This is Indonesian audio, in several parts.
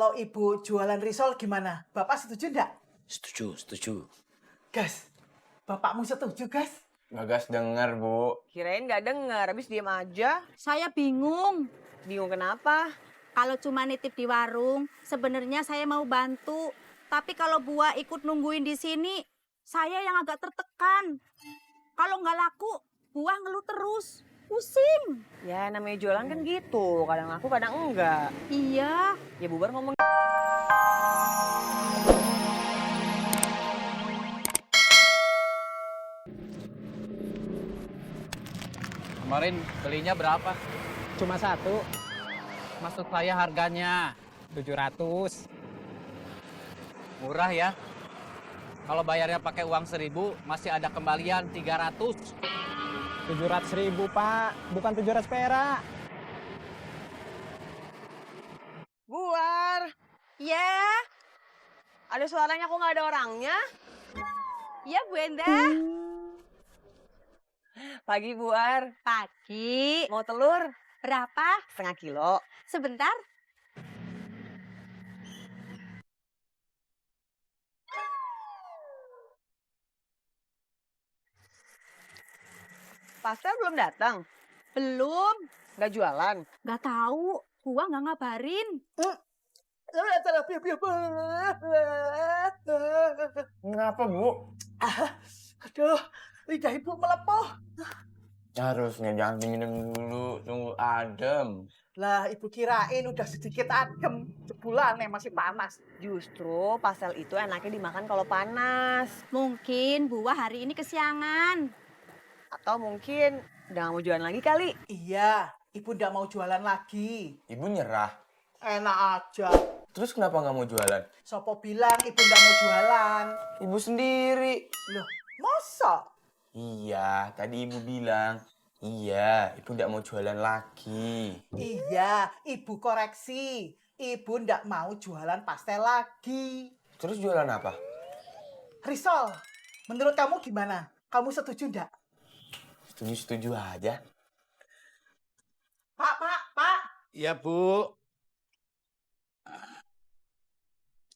Kalau ibu jualan risol gimana? Bapak setuju enggak? Setuju. Gas, bapakmu setuju, Gas? Nggak gas denger, Bu. Kirain nggak denger, habis diem aja. Saya bingung. Bingung kenapa? Kalau cuma nitip di warung, sebenarnya saya mau bantu. Tapi kalau Buah ikut nungguin di sini, saya yang agak tertekan. Kalau nggak laku, Buah ngeluh terus. Pusing. Ya namanya jualan kan gitu, kadang aku kadang enggak. Iya. Ya bubar ngomong. Kemarin belinya berapa? Cuma satu, Maksud saya harganya 700. murah ya. Kalau bayarnya pakai uang 1.000 masih ada kembalian 300. 700.000, Pak. Bukan 700 perak. Buar, Ya, ada suaranya kok nggak ada orangnya? ya Bu Enda. Pagi Buar, Pagi. mau telur? Berapa? Setengah kilo. Sebentar. Pastel belum datang? Belum. Nggak jualan? Nggak tahu. Buah nggak ngabarin. Kenapa, Bu? Aduh, lidah ibu melepuh. Harusnya jangan diminum dulu, tunggu adem. Lah, ibu kirain udah sedikit adem. Jebulannya masih panas. Justru pastel itu enaknya dimakan kalau panas. Mungkin Buah hari ini kesiangan. Atau mungkin udah nggak mau jualan lagi kali. Iya, ibu ndak mau jualan lagi. Ibu nyerah. Enak aja. Terus kenapa nggak mau jualan? Sopo bilang ibu ndak mau jualan? Ibu sendiri. Loh, masa? Iya, tadi ibu bilang. Iya, ibu nggak mau jualan lagi. Iya, ibu koreksi. Ibu ndak mau jualan pastel lagi. Terus jualan apa? Risol, menurut kamu gimana? Kamu setuju ndak? Setuju-setuju aja. Pak. Iya, Bu.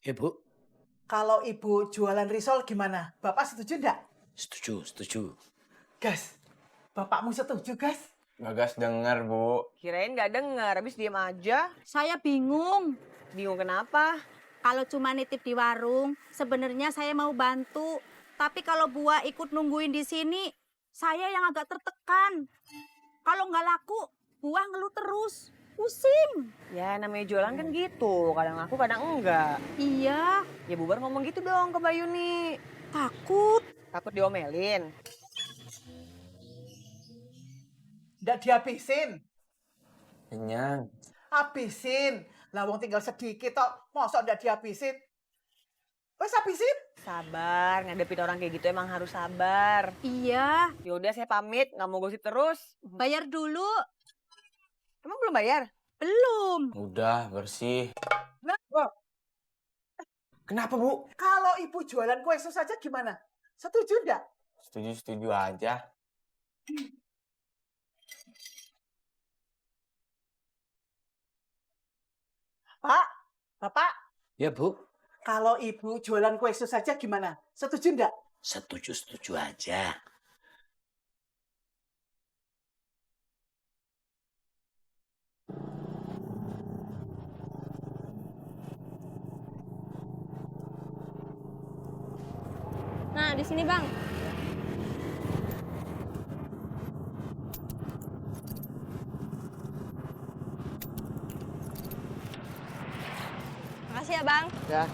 Ya, Bu. Kalau ibu jualan risol gimana? Bapak setuju ndak? Setuju. Gas, bapakmu setuju, Gas? Nggak gas denger, Bu. Kirain nggak denger, habis diem aja. Saya bingung. Bingung kenapa? Kalau cuma nitip di warung, sebenarnya saya mau bantu. Tapi kalau Buah ikut nungguin di sini, saya yang agak tertekan. Kalau nggak laku, Buah ngeluh terus. Pusing. Ya namanya jualan kan gitu, kadang aku kadang enggak. Iya, Ya bubar ngomong gitu dong ke Bayuni. takut. Takut diomelin. Ndak dihabisin. Kenyang. Habisin. Lah wong tinggal sedikit tok, mosok ndak dihabisin. Wes habisin. Sabar, ngadepin orang kayak gitu emang harus sabar. Iya, Yaudah saya pamit, nggak mau gosip terus. bayar dulu. Emang belum bayar? Belum. Udah, bersih. Nah, Kenapa, Bu? kalau ibu jualan kue sus aja gimana? Setuju ndak? Setuju-setuju aja. Pak, Bapak, Ya, Bu. kalau ibu jualan kue sus aja gimana? Setuju ndak? Setuju aja. Nah, di sini, Bang. Makasih ya, Bang. Ya.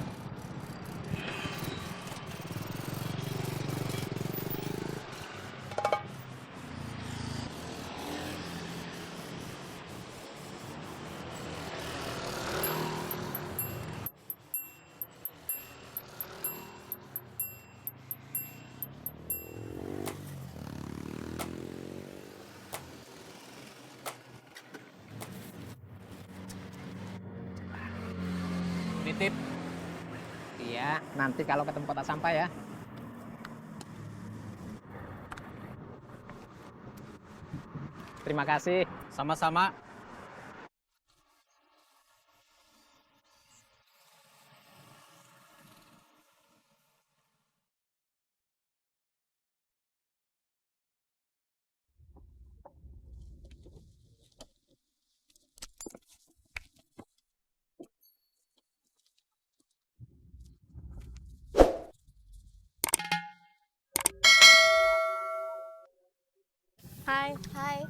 Nitip. Iya, nanti kalau ketemu kotak sampah ya. Terima kasih. Sama-sama. Hai. Hai.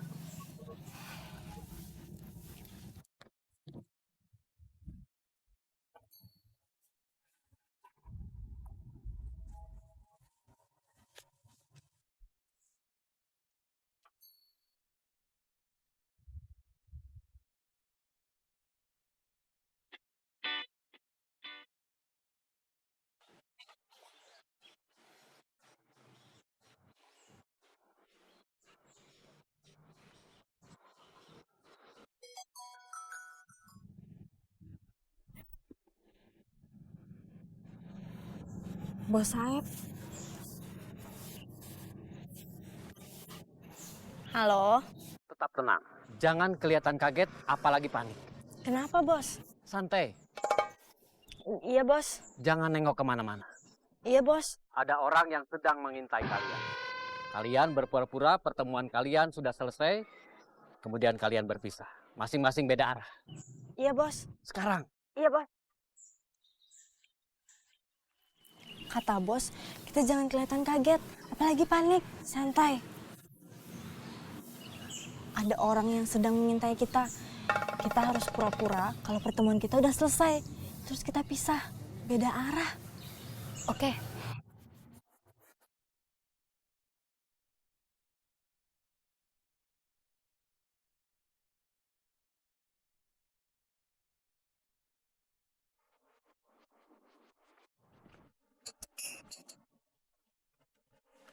Bos Saeb, Halo. Tetap tenang. Jangan kelihatan kaget, apalagi panik. Kenapa, Bos? Santai. Iya, Bos. Jangan nengok kemana-mana. Iya, Bos. Ada orang yang sedang mengintai kalian. Kalian berpura-pura pertemuan kalian sudah selesai, kemudian kalian berpisah. Masing-masing beda arah. Iya, Bos. Sekarang. Iya, Bos. Kata Bos, kita jangan kelihatan kaget, apalagi panik. Santai. Ada orang yang sedang mengintai kita. Kita harus pura-pura kalau pertemuan kita udah selesai. Terus kita pisah, beda arah. Oke.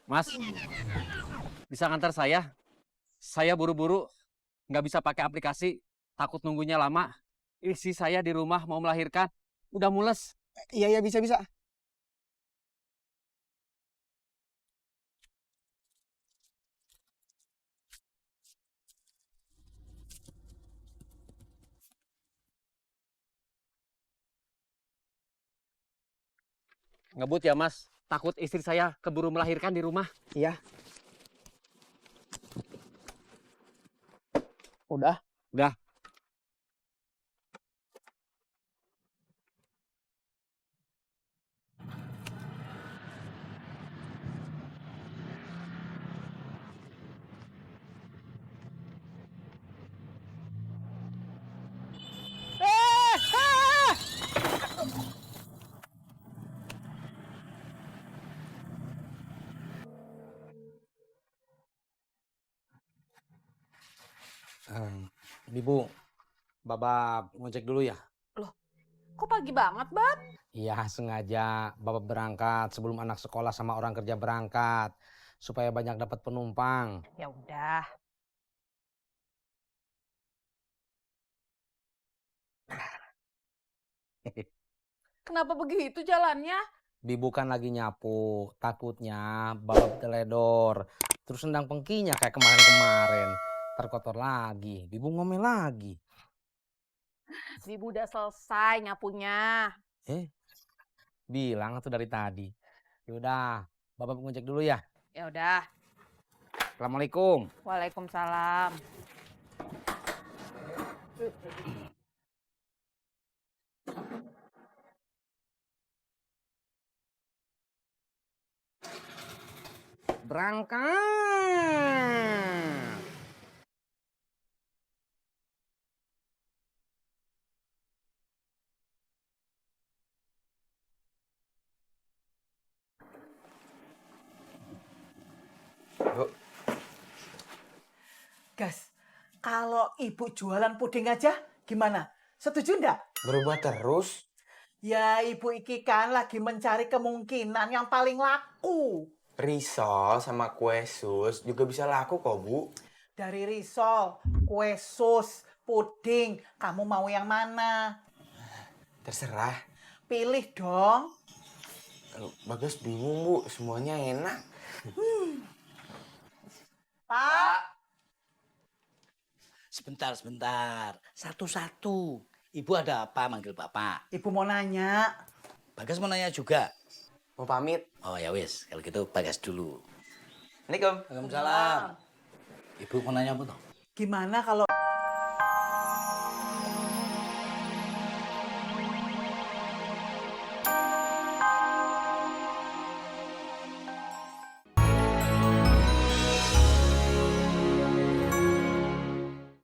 Mas, bisa ngantar saya? Saya buru-buru, nggak bisa pakai aplikasi, takut nunggunya lama. Istri saya di rumah mau melahirkan, udah mules. Iya, bisa. Ngebut ya mas, takut istri saya keburu melahirkan di rumah. Iya. Udah. Udah. Ibu, Bapak ngecek dulu ya? Kok pagi banget, Bab? Iya, sengaja Bapak berangkat sebelum anak sekolah sama orang kerja berangkat. Supaya banyak dapat penumpang. Ya udah. Kenapa begitu jalannya? Bibu kan lagi nyapu, takutnya Bapak teledor. Terus nendang pengkinya kayak kemarin-kemarin. Terkotor lagi, Bibu ngomel lagi. Ibu udah selesai nyapunya. Bilang tuh dari tadi. Yaudah, Bapak ngecek dulu ya. Ya udah. Assalamualaikum. Waalaikumsalam. Berangkat. Gas, kalau ibu jualan puding aja gimana? Setuju ndak? Berubah terus? Ya ibu iki kan lagi mencari kemungkinan yang paling laku. Risol sama kue sus juga bisa laku kok, Bu. Dari risol, kue sus, puding, kamu mau yang mana? Terserah. Pilih dong. Bagas bingung, Bu. Semuanya enak. Pak. Sebentar. Satu-satu. Ibu ada apa manggil Bapak? Ibu mau nanya. Bagas mau nanya juga. Mau pamit? Oh ya wis, kalau gitu Bagas dulu. Assalamualaikum. Waalaikumsalam. Ibu mau nanya apa tuh? Gimana kalau